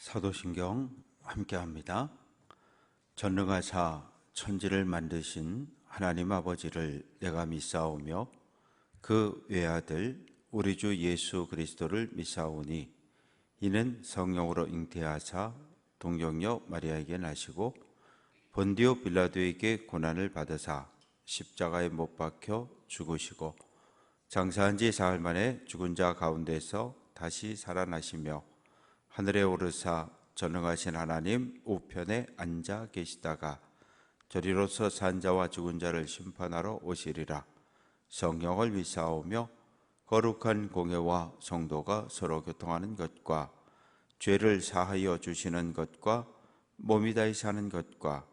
사도신경 함께합니다. 전능하사 천지를 만드신 하나님 아버지를 내가 믿사오며 그 외아들 우리 주 예수 그리스도를 믿사오니 이는 성령으로 잉태하사 동정녀 마리아에게 나시고 본디오 빌라도에게 고난을 받으사 십자가에 못 박혀 죽으시고 장사한 지 사흘 만에 죽은 자 가운데서 다시 살아나시며 하늘에 오르사 전능하신 하나님 우편에 앉아 계시다가 저리로서 산 자와 죽은 자를 심판하러 오시리라. 성령을 믿사오며 거룩한 공회와 성도가 서로 교통하는 것과 죄를 사하여 주시는 것과 몸이 다히 사는 것과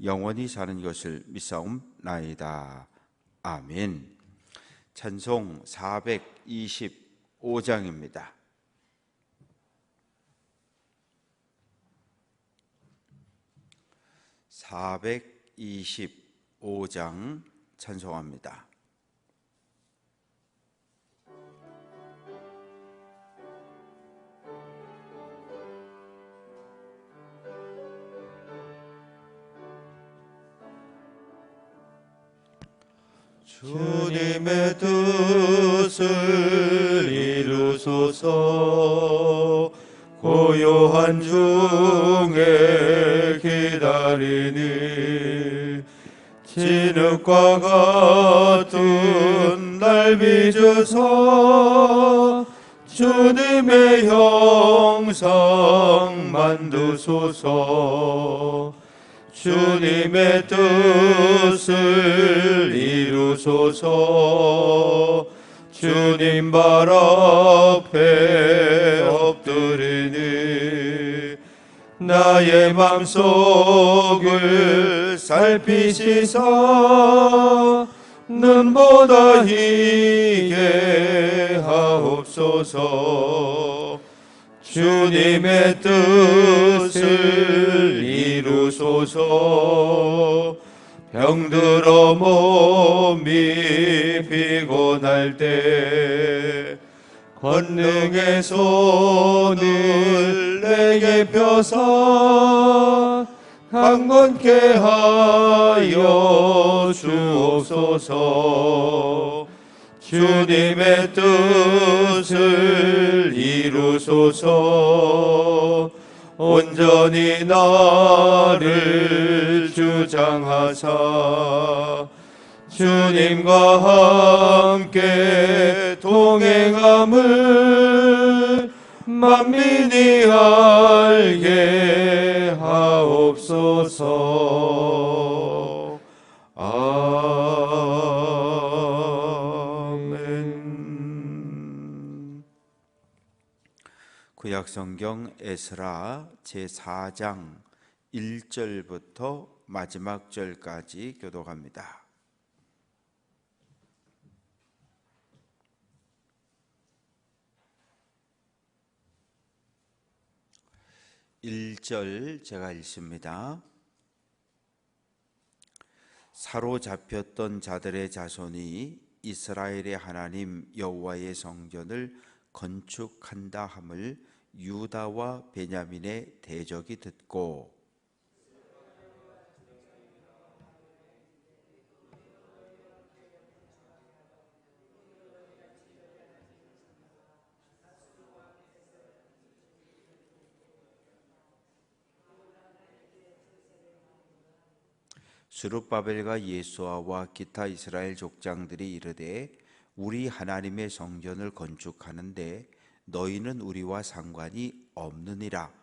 영원히 사는 것을 믿사옵나이다. 아멘. 찬송 425장입니다. 425장 찬송합니다. 주님의 뜻을 이루소서. 고요한 중에 기다리니 진흙과 같은 날 빚으사 주님의 형상 만드소서. 주님의 뜻을 이루소서. 주님 발 앞에 엎드리니 나의 맘속을 살피시사 눈보다 희게 하옵소서. 주님의 뜻을 이루소서. 병들어 몸이 피곤할 때 권능의 손을 내게 펴사 강건케 하여 주옵소서. 주님의 뜻을 이루소서. 온전히 나를 주장하사 주님과 함께 동행함을 만민이 알게 하옵소서. 아멘. 구약성경 에스라 제4장 1절부터 마지막 절까지 교독합니다. (1절) 제가 읽습니다. 사로잡혔던 자들의 자손이 이스라엘의 하나님 여호와의 성전을 건축한다 함을 유다와 베냐민의 대적이 듣고 스룹바벨과 예수아와 기타 이스라엘 족장들이 이르되 우리 하나님의 성전을 건축하는데 너희는 우리와 상관이 없느니라.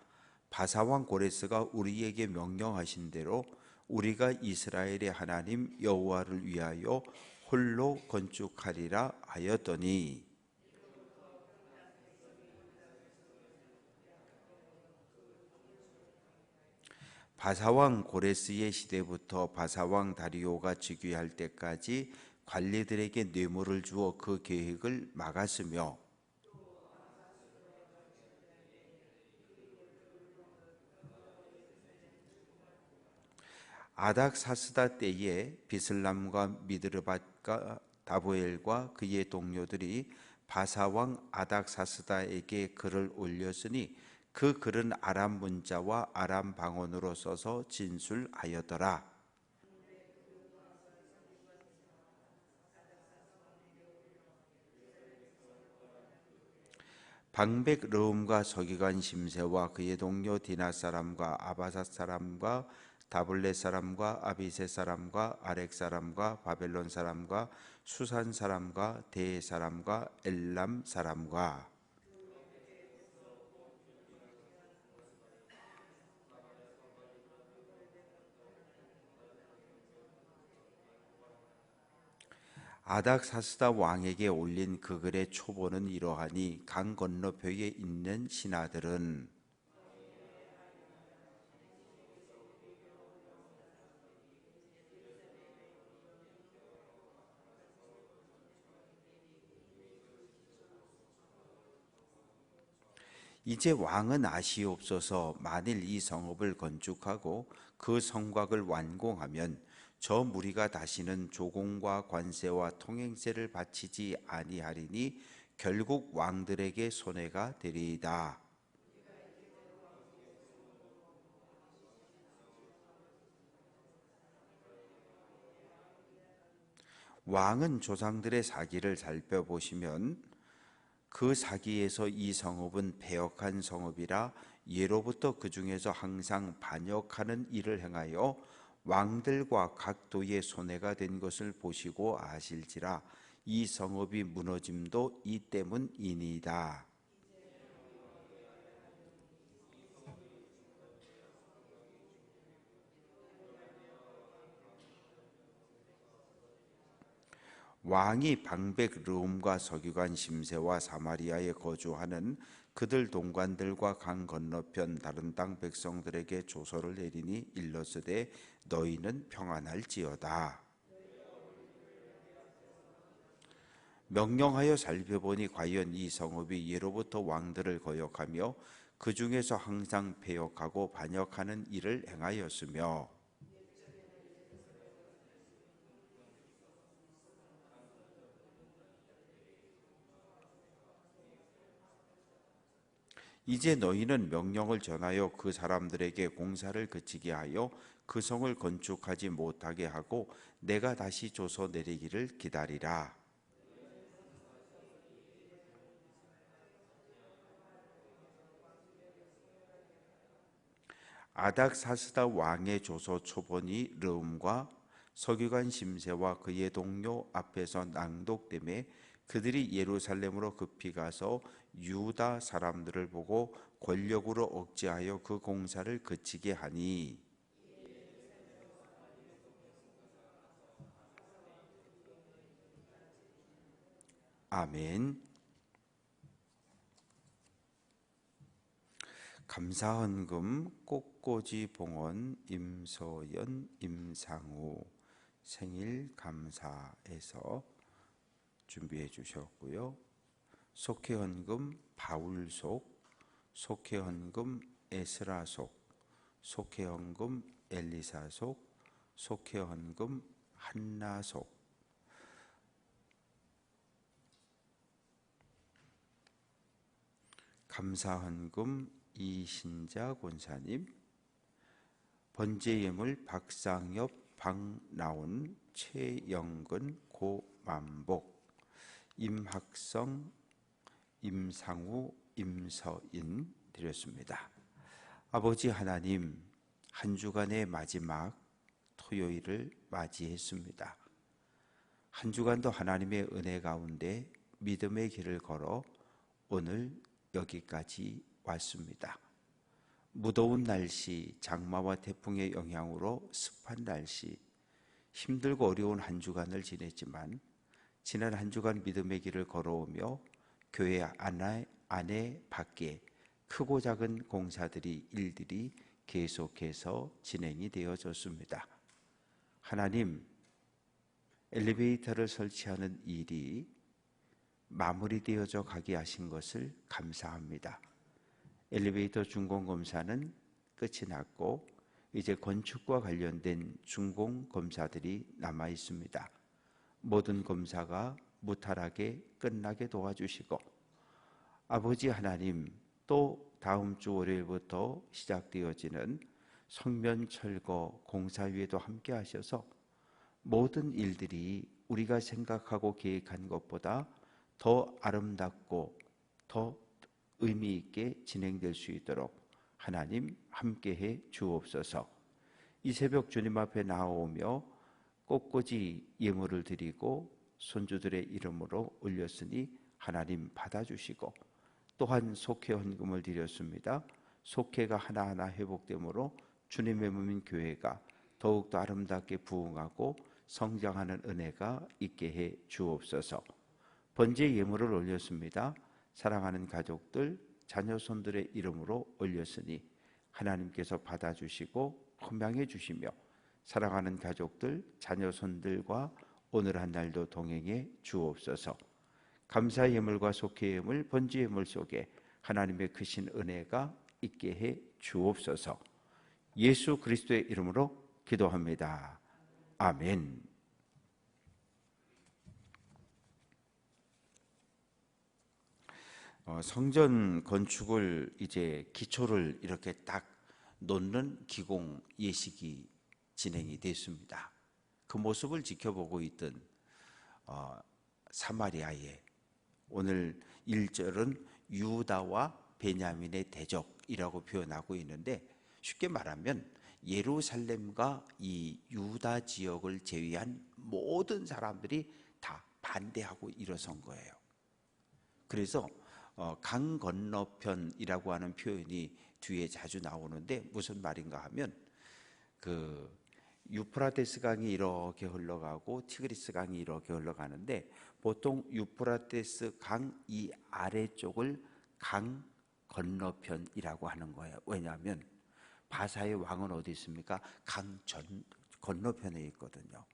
바사왕 고레스가 우리에게 명령하신 대로 우리가 이스라엘의 하나님 여호와를 위하여 홀로 건축하리라 하였더니 바사왕 고레스의 시대부터 바사왕 다리오가 즉위할 때까지 관리들에게 뇌물을 주어 그 계획을 막았으며 아닥사스다 때에 비슬람과 미드르밧과 다보엘과 그의 동료들이 바사왕 아닥사스다에게 글을 올렸으니 그 글은 아람 문자와 아람 방언으로 써서 진술하여더라. 방백 르움과 서기관 심세와 그의 동료 디나 사람과 아바삿 사람과 다블렛 사람과 아비세 사람과 아렉 사람과 바벨론 사람과 수산 사람과 대 사람과 엘람 사람과 아닥사스다 왕에게 올린 그 글의 초본은 이러하니 강 건너편에 있는 신하들은 이제 왕은 아시옵소서. 만일 이 성읍을 건축하고 그 성곽을 완공하면 저 무리가 다시는 조공과 관세와 통행세를 바치지 아니하리니 결국 왕들에게 손해가 되리이다. 왕은 조상들의 사기를 살펴보시면 그 사기에서 이 성읍은 패역한 성읍이라 예로부터 그 중에서 항상 반역하는 일을 행하여 왕들과 각 도의 손해가 된 것을 보시고 아실지라. 이 성읍이 무너짐도 이 때문이니이다. 왕이 방백 르움과 서기관 심세와 사마리아에 거주하는 그들 동관들과 강 건너편 다른 땅 백성들에게 조서를 내리니 일러스되 너희는 평안할지어다. 명령하여 살펴보니 과연 이 성읍이 예로부터 왕들을 거역하며 그 중에서 항상 패역하고 반역하는 일을 행하였으며 이제 너희는 명령을 전하여 그 사람들에게 공사를 그치게 하여 그 성을 건축하지 못하게 하고 내가 다시 조서 내리기를 기다리라. 아닥사스다 왕의 조서 초본이 르움과 서기관 심세와 그의 동료 앞에서 낭독됨에 그들이 예루살렘으로 급히 가서 유다 사람들을 보고 권력으로 억제하여 그 공사를 그치게 하니 아멘. 감사헌금 꽃꽂이 봉헌 임서연 임상우 생일 감사해서 준비해 주셨고요. 속회헌금 바울속, 속회헌금 에스라속, 속회헌금 엘리사속, 속회헌금 한나속. 감사헌금 이신자 권사님, 번제예물 박상엽, 박나온, 최영근, 고만복, 임학성, 임상우, 임서인 드렸습니다. 아버지 하나님, 한 주간의 마지막 토요일을 맞이했습니다. 한 주간도 하나님의 은혜 가운데 믿음의 길을 걸어 오늘 여기까지 왔습니다. 무더운 날씨, 장마와 태풍의 영향으로 습한 날씨, 힘들고 어려운 한 주간을 지냈지만 지난 한 주간 믿음의 길을 걸어오며 교회 안에 밖에 크고 작은 공사들이 일들이 계속해서 진행이 되어졌습니다. 하나님, 엘리베이터를 설치하는 일이 마무리되어져 가게 하신 것을 감사합니다. 엘리베이터 준공검사는 끝이 났고 이제 건축과 관련된 준공검사들이 남아 있습니다. 모든 검사가 무탈하게 끝나게 도와주시고 아버지 하나님, 또 다음 주 월요일부터 시작되어지는 성면 철거 공사위에도 함께 하셔서 모든 일들이 우리가 생각하고 계획한 것보다 더 아름답고 더 의미 있게 진행될 수 있도록 하나님 함께해 주옵소서. 이 새벽 주님 앞에 나아오며 꽃꽂이 예물을 드리고 손주들의 이름으로 올렸으니 하나님 받아주시고, 또한 속회 헌금을 드렸습니다. 속회가 하나하나 회복되므로 주님의 몸인 교회가 더욱더 아름답게 부흥하고 성장하는 은혜가 있게 해 주옵소서. 번제 예물을 올렸습니다. 사랑하는 가족들, 자녀손들의 이름으로 올렸으니 하나님께서 받아주시고 헌명해 주시며 사랑하는 가족들, 자녀손들과 오늘 한 날도 동행해 주옵소서. 감사 예물과 속회 예물, 번제 예물 속에 하나님의 크신 은혜가 있게 해 주옵소서. 예수 그리스도의 이름으로 기도합니다. 아멘. 성전 건축을 이제 기초를 이렇게 딱 놓는 기공 예식이 진행이 됐습니다. 그 모습을 지켜보고 있던 사마리아에 오늘 1절은 유다와 베냐민의 대적이라고 표현하고 있는데, 쉽게 말하면 예루살렘과 이 유다 지역을 제외한 모든 사람들이 다 반대하고 일어선 거예요. 그래서 강 건너편이라고 하는 표현이 뒤에 자주 나오는데 무슨 말인가 하면, 그 유프라테스 강이 이렇게 흘러가고 티그리스 강이 이렇게 흘러가는데 보통 유프라테스 강 이 아래쪽을 강 건너편이라고 하는 거예요. 왜냐하면 바사의 왕은 어디 있습니까? 강 건너편에 있거든요.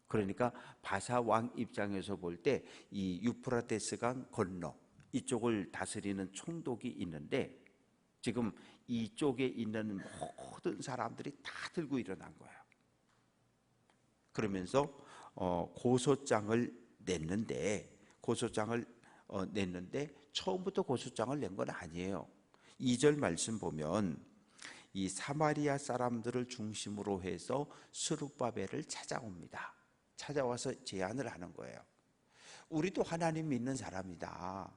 그러니까 바사 왕 입장에서 볼 때 이 유프라테스 강 건너 이쪽을 다스리는 총독이 있는데, 지금 이쪽에 있는 모든 사람들이 다 들고 일어난 거예요. 그러면서 고소장을 냈는데 처음부터 고소장을 낸 건 아니에요. 2절 말씀 보면 이 사마리아 사람들을 중심으로 해서 스룹바벨을 찾아옵니다. 찾아와서 제안을 하는 거예요. 우리도 하나님 믿는 사람이다.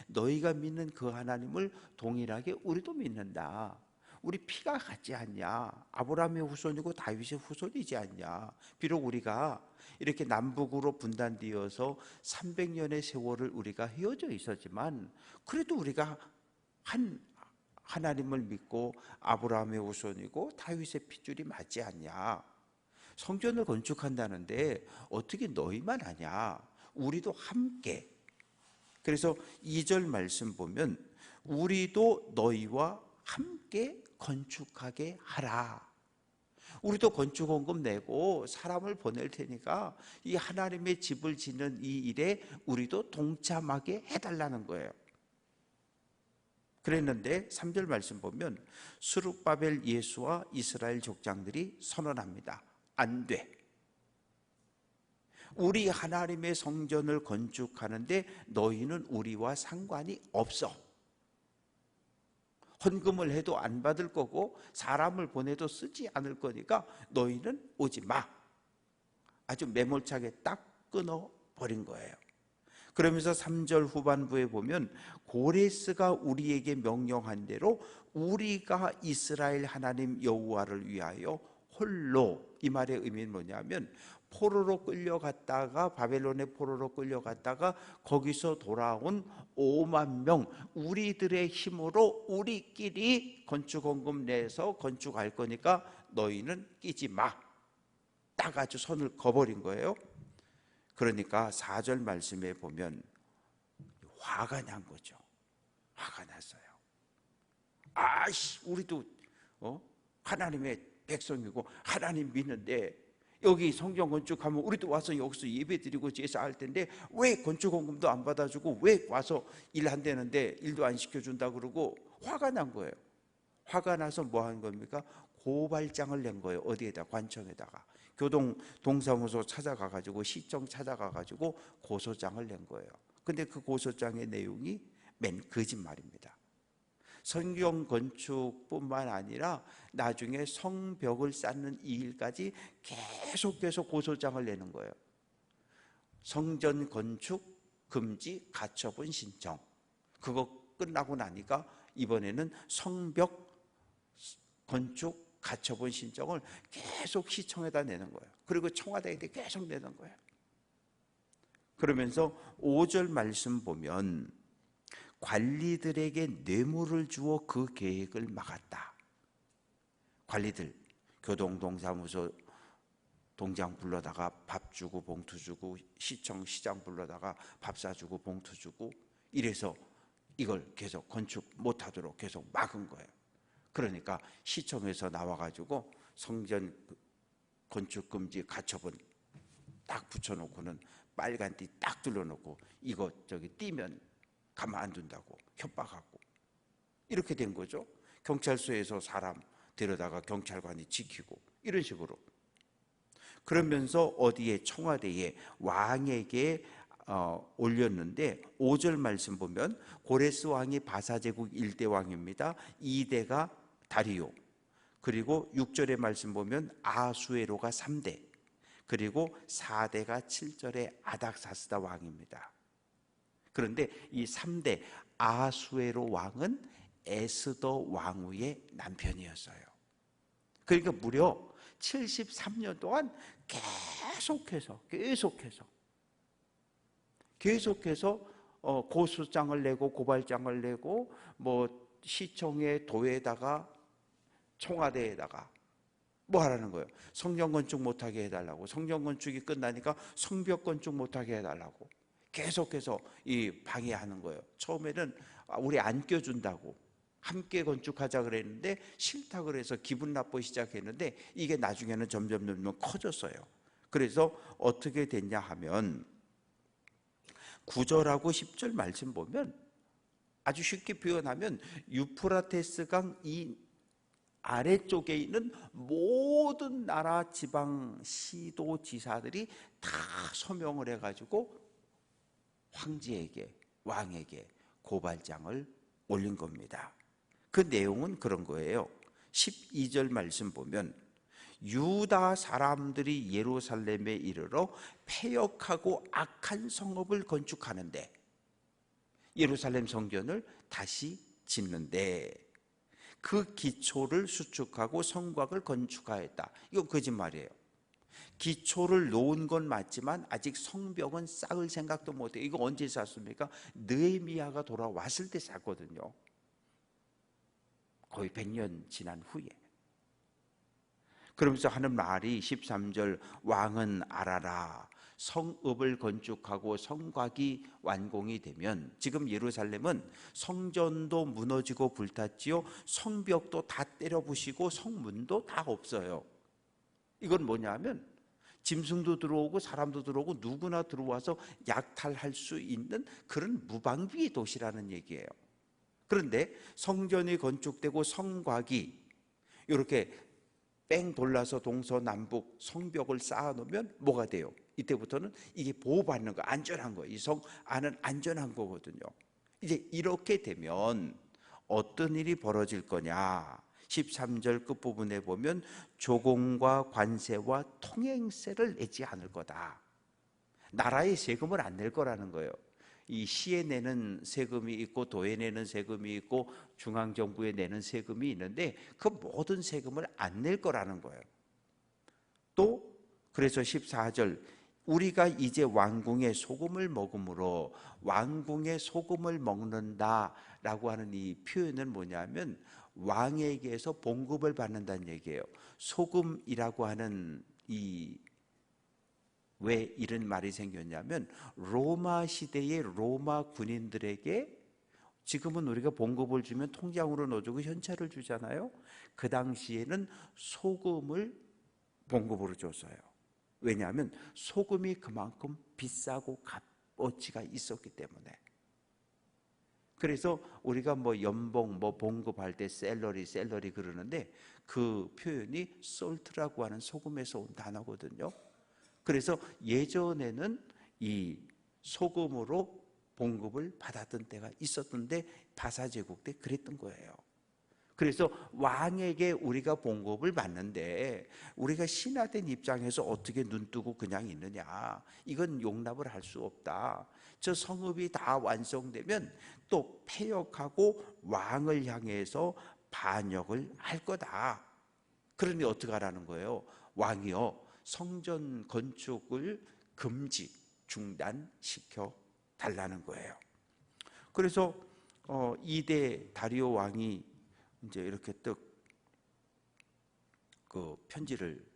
너희가 믿는 그 하나님을 동일하게 우리도 믿는다. 우리 피가 같지 않냐? 아브라함의 후손이고 다윗의 후손이지 않냐? 비록 우리가 이렇게 남북으로 분단되어서 300년의 세월을 우리가 헤어져 있었지만 그래도 우리가 한 하나님을 믿고 아브라함의 후손이고 다윗의 핏줄이 맞지 않냐? 성전을 건축한다는데 어떻게 너희만 하냐? 우리도 함께. 그래서 2절 말씀 보면 우리도 너희와 함께 건축하게 하라. 우리도 건축원금 내고 사람을 보낼 테니까 이 하나님의 집을 짓는 이 일에 우리도 동참하게 해달라는 거예요. 그랬는데 3절 말씀 보면 스룹바벨 예수와 이스라엘 족장들이 선언합니다. 안 돼. 우리 하나님의 성전을 건축하는데 너희는 우리와 상관이 없어. 헌금을 해도 안 받을 거고 사람을 보내도 쓰지 않을 거니까 너희는 오지 마. 아주 매몰차게 딱 끊어버린 거예요. 그러면서 3절 후반부에 보면 고레스가 우리에게 명령한 대로 우리가 이스라엘 하나님 여호와를 위하여 홀로, 이 말의 의미는 뭐냐면 포로로 끌려갔다가 바벨론의 포로로 끌려갔다가 거기서 돌아온 5만 명 우리들의 힘으로 우리끼리 건축헌금 내서 건축할 거니까 너희는 끼지 마. 딱 아주 손을 거버린 거예요. 그러니까 4절 말씀에 보면 화가 난 거죠. 화가 났어요. 우리도 하나님의 백성이고 하나님 믿는데 여기 성전 건축하면 우리도 와서 여기서 예배드리고 제사할 텐데 왜 건축헌금도 안 받아주고 왜 와서 일한다는데 일도 안 시켜준다 그러고 화가 난 거예요. 화가 나서 뭐 한 겁니까? 고발장을 낸 거예요. 어디에다? 관청에다가. 동사무소 찾아가가지고 시청 찾아가가지고 고소장을 낸 거예요. 근데 그 고소장의 내용이 맨 거짓말입니다. 성경 건축뿐만 아니라 나중에 성벽을 쌓는 이 일까지 계속 고소장을 내는 거예요. 성전 건축 금지 가처분 신청. 그거 끝나고 나니까 이번에는 성벽 건축 가처분 신청을 계속 시청에다 내는 거예요. 그리고 청와대에 계속 내는 거예요. 그러면서 5절 말씀 보면 관리들에게 뇌물을 주어 그 계획을 막았다. 관리들, 교동동사무소 동장 불러다가 밥 주고 봉투 주고, 시청 시장 불러다가 밥 사주고 봉투 주고, 이래서 이걸 계속 건축 못하도록 계속 막은 거예요. 그러니까 시청에서 나와가지고 성전 건축 금지 가처분 딱 붙여놓고는 빨간 띠 딱 둘러놓고 이거 저기 띄면 가만 안 둔다고 협박하고, 이렇게 된 거죠. 경찰서에서 사람 데려다가 경찰관이 지키고, 이런 식으로. 그러면서 어디에, 청와대에 왕에게 올렸는데 5절 말씀 보면 고레스 왕이 바사제국 1대 왕입니다. 2대가 다리오, 그리고 6절의 말씀 보면 아수에로가 3대, 그리고 4대가 7절의 아닥사스다 왕입니다. 그런데 이 3대 아수에로 왕은 에스더 왕후의 남편이었어요. 그러니까 무려 73년 동안 계속해서 고소장을 내고 고발장을 내고, 뭐 시청에, 도에다가, 청와대에다가 뭐 하라는 거예요? 성전 건축 못하게 해달라고. 성전 건축이 끝나니까 성벽 건축 못하게 해달라고 계속해서 이 방해하는 거예요. 처음에는 우리 안 껴준다고, 함께 건축하자 그랬는데 싫다 그래서 기분 나쁘기 시작했는데 이게 나중에는 점점 커졌어요. 그래서 어떻게 됐냐 하면 9절하고 10절 말씀 보면 아주 쉽게 표현하면 유프라테스강 이 아래쪽에 있는 모든 나라 지방 시도 지사들이 다 서명을 해가지고 황제에게, 왕에게 고발장을 올린 겁니다. 그 내용은 그런 거예요. 12절 말씀 보면 유다 사람들이 예루살렘에 이르러 패역하고 악한 성읍을 건축하는데, 예루살렘 성전을 다시 짓는데 그 기초를 수축하고 성곽을 건축하였다. 이건 거짓말이에요. 기초를 놓은 건 맞지만 아직 성벽은 쌓을 생각도 못해요. 이거 언제 쌓습니까? 느헤미야가 돌아왔을 때 쌓거든요. 거의 100년 지난 후에. 그러면서 하는 말이 13절, 왕은 알아라. 성읍을 건축하고 성곽이 완공이 되면, 지금 예루살렘은 성전도 무너지고 불탔지요, 성벽도 다 때려 부시고 성문도 다 없어요. 이건 뭐냐면 짐승도 들어오고 사람도 들어오고 누구나 들어와서 약탈할 수 있는 그런 무방비 도시라는 얘기예요. 그런데 성전이 건축되고 성곽이 이렇게 뺑 돌라서 동서남북 성벽을 쌓아놓으면 뭐가 돼요? 이때부터는 이게 보호받는 거, 안전한 거예요. 이 성 안은 안전한 거거든요. 이제 이렇게 되면 어떤 일이 벌어질 거냐? 13절 끝부분에 보면 조공과 관세와 통행세를 내지 않을 거다. 나라의 세금을 안 낼 거라는 거예요. 이 시에 내는 세금이 있고 도에 내는 세금이 있고 중앙정부에 내는 세금이 있는데 그 모든 세금을 안 낼 거라는 거예요. 또 그래서 14절, 우리가 이제 왕궁의 소금을 먹음으로, 왕궁의 소금을 먹는다라고 하는 이 표현은 뭐냐면 왕에게서 봉급을 받는다는 얘기예요. 소금이라고 하는 왜 이런 말이 생겼냐면 로마 시대의 로마 군인들에게 지금은 우리가 봉급을 주면 통장으로 넣어주고 현찰을 주잖아요. 그 당시에는 소금을 봉급으로 줬어요. 왜냐하면 소금이 그만큼 비싸고 값어치가 있었기 때문에. 그래서 우리가 뭐 연봉, 뭐 봉급할 때 셀러리 그러는데 그 표현이 솔트라고 하는 소금에서 온 단어거든요. 그래서 예전에는 이 소금으로 봉급을 받았던 때가 있었던데 바사 제국 때 그랬던 거예요. 그래서 왕에게 우리가 봉급을 받는데 우리가 신하된 입장에서 어떻게 눈뜨고 그냥 있느냐, 이건 용납을 할 수 없다. 저 성읍이 다 완성되면 또 패역하고 왕을 향해서 반역을 할 거다. 그러니 어떻게 하라는 거예요? 왕이요, 성전 건축을 금지, 중단시켜 달라는 거예요. 그래서 2대 다리오 왕이 이제 이렇게 그 편지를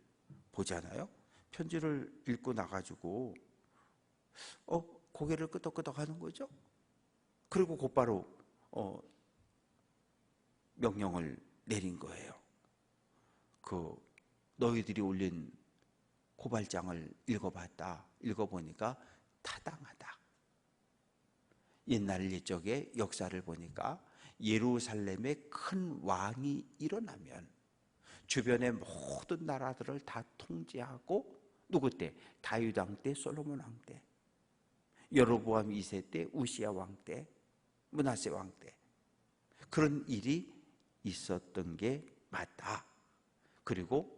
보잖아요. 편지를 읽고 나가지고 고개를 끄덕끄덕 하는 거죠. 그리고 곧바로 명령을 내린 거예요. 너희들이 올린 고발장을 읽어보니까 타당하다. 옛날 옛적의 역사를 보니까 예루살렘에 큰 왕이 일어나면 주변의 모든 나라들을 다 통제하고, 누구 때? 다윗 왕 때, 솔로몬 왕 때, 여로보암 2세 때, 우시야 왕 때, 므낫세 왕 때, 그런 일이 있었던 게 맞다. 그리고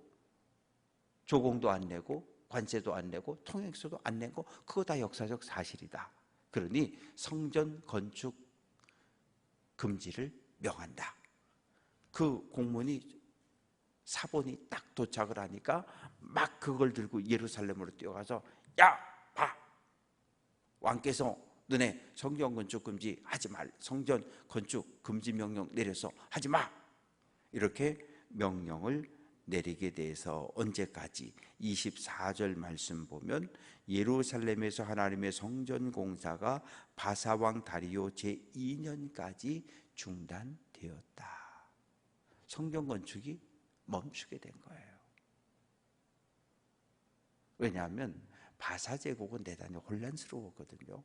조공도 안 내고 관세도 안 내고 통행세도 안 내고 그거 다 역사적 사실이다. 그러니 성전 건축 금지를 명한다. 그 공문이, 사본이 딱 도착을 하니까 막 그걸 들고 예루살렘으로 뛰어가서, 야, 봐, 왕께서 너네 성전 건축 금지 하지 말, 성전 건축 금지 명령 내려서 하지 마, 이렇게 명령을 내리게 돼서 언제까지? 24절 말씀 보면 예루살렘에서 하나님의 성전 공사가 바사왕 다리오 제2년까지 중단되었다. 성전 건축이 멈추게 된 거예요. 왜냐하면 바사 제국은 대단히 혼란스러웠거든요.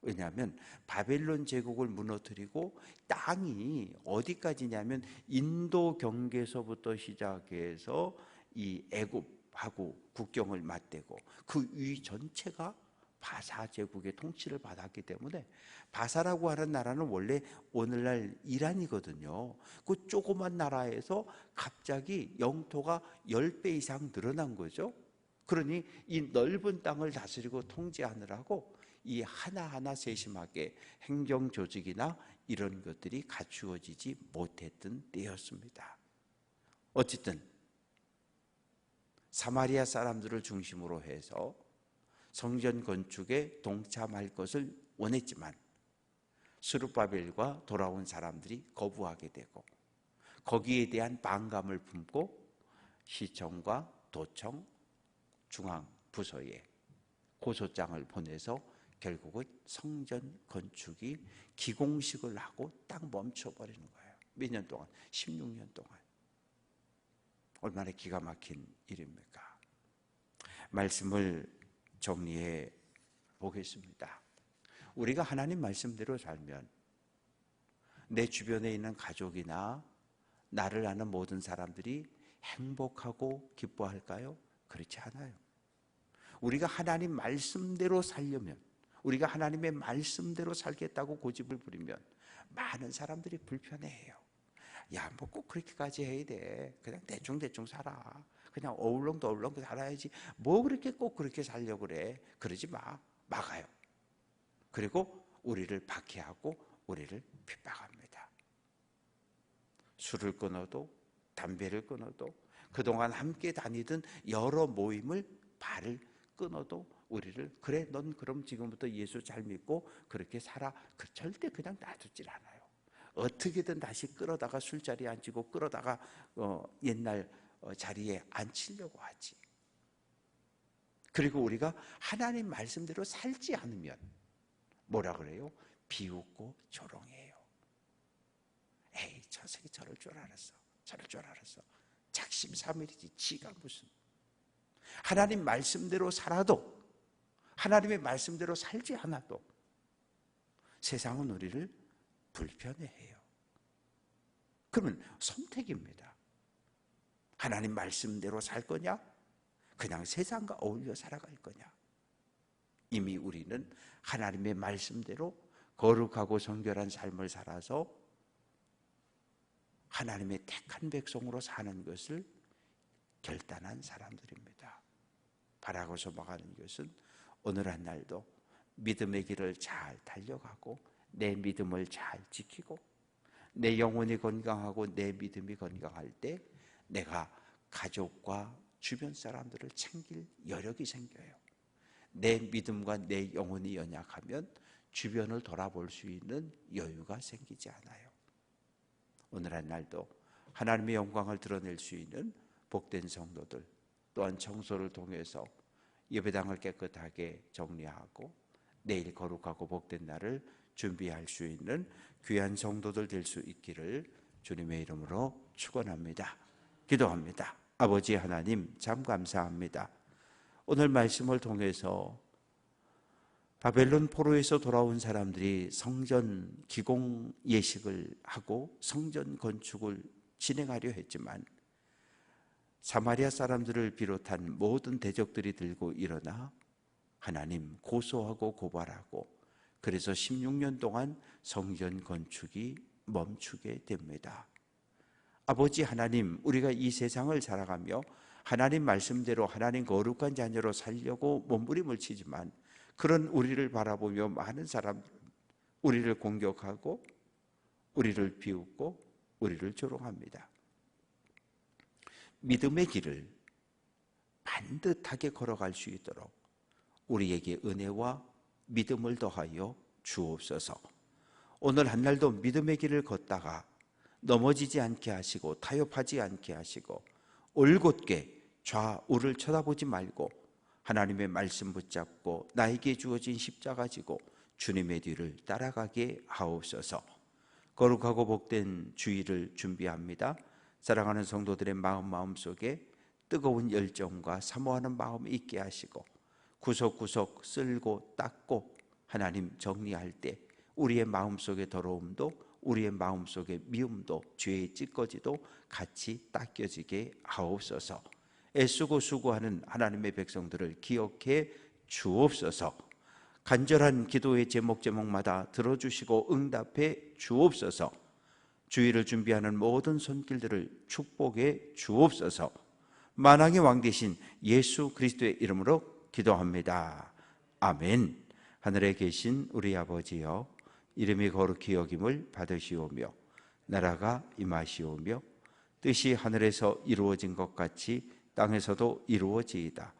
왜냐하면 바벨론 제국을 무너뜨리고 땅이 어디까지냐면 인도 경계서부터 시작해서 이 애굽하고 국경을 맞대고 그 위 전체가 바사 제국의 통치를 받았기 때문에, 바사라고 하는 나라는 원래 오늘날 이란이거든요. 그 조그만 나라에서 갑자기 영토가 10배 이상 늘어난 거죠. 그러니 이 넓은 땅을 다스리고 통제하느라고 이 하나하나 세심하게 행정 조직이나 이런 것들이 갖추어지지 못했던 때였습니다. 어쨌든 사마리아 사람들을 중심으로 해서 성전 건축에 동참할 것을 원했지만 스룹바벨과 돌아온 사람들이 거부하게 되고, 거기에 대한 반감을 품고 시청과 도청, 중앙 부서에 고소장을 보내서 결국은 성전 건축이 기공식을 하고 딱 멈춰버리는 거예요. 몇 년 동안? 16년 동안. 얼마나 기가 막힌 일입니까? 말씀을 정리해 보겠습니다. 우리가 하나님 말씀대로 살면 내 주변에 있는 가족이나 나를 아는 모든 사람들이 행복하고 기뻐할까요? 그렇지 않아요. 우리가 하나님 말씀대로 살려면, 우리가 하나님의 말씀대로 살겠다고 고집을 부리면 많은 사람들이 불편해해요. 야, 뭐 꼭 그렇게까지 해야 돼. 그냥 대충 살아. 그냥 어울렁 살아야지. 뭐 그렇게 꼭 그렇게 살려고 그래. 그러지 마. 막아요. 그리고 우리를 박해하고 우리를 핍박합니다. 술을 끊어도, 담배를 끊어도, 그동안 함께 다니던 여러 모임을 발을 끊어도 우리를, 그래 넌 그럼 지금부터 예수 잘 믿고 그렇게 살아, 절대 그냥 놔두질 않아요. 어떻게든 다시 끌어다가 술자리에 앉히고 끌어다가 옛날 자리에 앉히려고 하지. 그리고 우리가 하나님 말씀대로 살지 않으면 뭐라 그래요? 비웃고 조롱해요. 에이, 저 새끼 저럴 줄 알았어. 저럴 줄 알았어. 작심삼일이지 지가 무슨. 하나님 말씀대로 살아도, 하나님의 말씀대로 살지 않아도 세상은 우리를 불편해해요. 그러면 선택입니다. 하나님 말씀대로 살 거냐? 그냥 세상과 어울려 살아갈 거냐? 이미 우리는 하나님의 말씀대로 거룩하고 성결한 삶을 살아서 하나님의 택한 백성으로 사는 것을 결단한 사람들입니다. 바라고 소망하는 것은 오늘 한 날도 믿음의 길을 잘 달려가고 내 믿음을 잘 지키고 내 영혼이 건강하고 내 믿음이 건강할 때 내가 가족과 주변 사람들을 챙길 여력이 생겨요. 내 믿음과 내 영혼이 연약하면 주변을 돌아볼 수 있는 여유가 생기지 않아요. 오늘 한 날도 하나님의 영광을 드러낼 수 있는 복된 성도들, 또한 청소를 통해서 예배당을 깨끗하게 정리하고 내일 거룩하고 복된 날을 준비할 수 있는 귀한 성도들 될 수 있기를 주님의 이름으로 축원합니다. 기도합니다. 아버지 하나님, 참 감사합니다. 오늘 말씀을 통해서 바벨론 포로에서 돌아온 사람들이 성전 기공 예식을 하고 성전 건축을 진행하려 했지만 사마리아 사람들을 비롯한 모든 대적들이 들고 일어나 하나님 고소하고 고발하고 그래서 16년 동안 성전 건축이 멈추게 됩니다. 아버지 하나님, 우리가 이 세상을 살아가며 하나님 말씀대로 하나님 거룩한 자녀로 살려고 몸부림을 치지만 그런 우리를 바라보며 많은 사람들은 우리를 공격하고 우리를 비웃고 우리를 조롱합니다. 믿음의 길을 반듯하게 걸어갈 수 있도록 우리에게 은혜와 믿음을 더하여 주옵소서. 오늘 한 날도 믿음의 길을 걷다가 넘어지지 않게 하시고 타협하지 않게 하시고 올곧게 좌우를 쳐다보지 말고 하나님의 말씀 붙잡고 나에게 주어진 십자가 지고 주님의 뒤를 따라가게 하옵소서. 거룩하고 복된 주일을 준비합니다. 사랑하는 성도들의 마음 속에 뜨거운 열정과 사모하는 마음이 있게 하시고 구석구석 쓸고 닦고 하나님 정리할 때 우리의 마음속의 더러움도 우리의 마음속의 미움도 죄의 찌꺼지도 같이 닦여지게 하옵소서. 애쓰고 수고하는 하나님의 백성들을 기억해 주옵소서. 간절한 기도의 제목마다 들어주시고 응답해 주옵소서. 주일을 준비하는 모든 손길들을 축복해 주옵소서. 만왕의 왕 되신 예수 그리스도의 이름으로 기도합니다. 아멘. 하늘에 계신 우리 아버지여, 이름이 거룩히 여김을 받으시오며 나라가 임하시오며 뜻이 하늘에서 이루어진 것 같이 땅에서도 이루어지이다.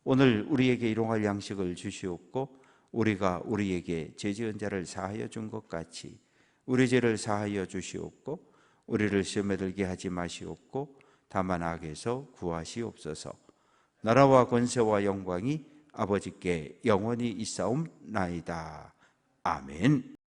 오늘 우리에게 일용할 양식을 주시옵고 우리가 우리에게 죄 지은 자를 사하여 준 것 같이 우리 죄를 사하여 주시옵고 우리를 시험에 들게 하지 마시옵고 다만 악에서 구하시옵소서. 나라와 권세와 영광이 아버지께 영원히 있사옵나이다. 아멘.